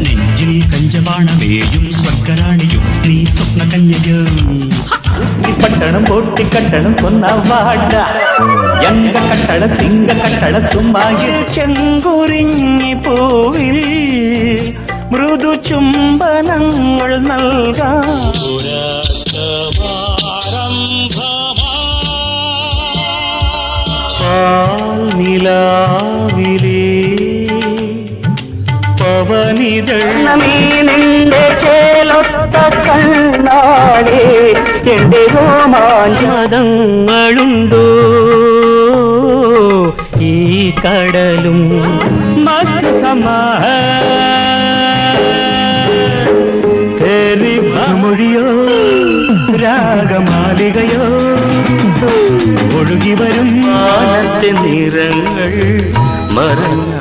നെഞ്ചിൽ കഞ്ചപാണമേയും സ്വർഗരാണിയും നീ സ്വപ്ന കന്യകം പട്ടണം പൊട്ടിക്കട്ടണം സ്വന്തവാട എങ്ക കട്ടട സിംഗ കട്ടട സുമ്മായിൽ ചെങ്കുറിഞ്ഞി പൂവിൽ മൃദു ചുംബനങ്ങൾ നൽകാം നിലാവിലേ പവനിതീനിന്റെ ചേലൊത്ത കണ്ണാടേ എന്റെ രോമാഞ്ചങ്ങളുണ്ടോ ഈ കടലും മസ്ത് മൊഴിയോ രാഗമാലികയോ ഒഴുകി വരും മാനത്തെ നിറങ്ങൾ മറന്ന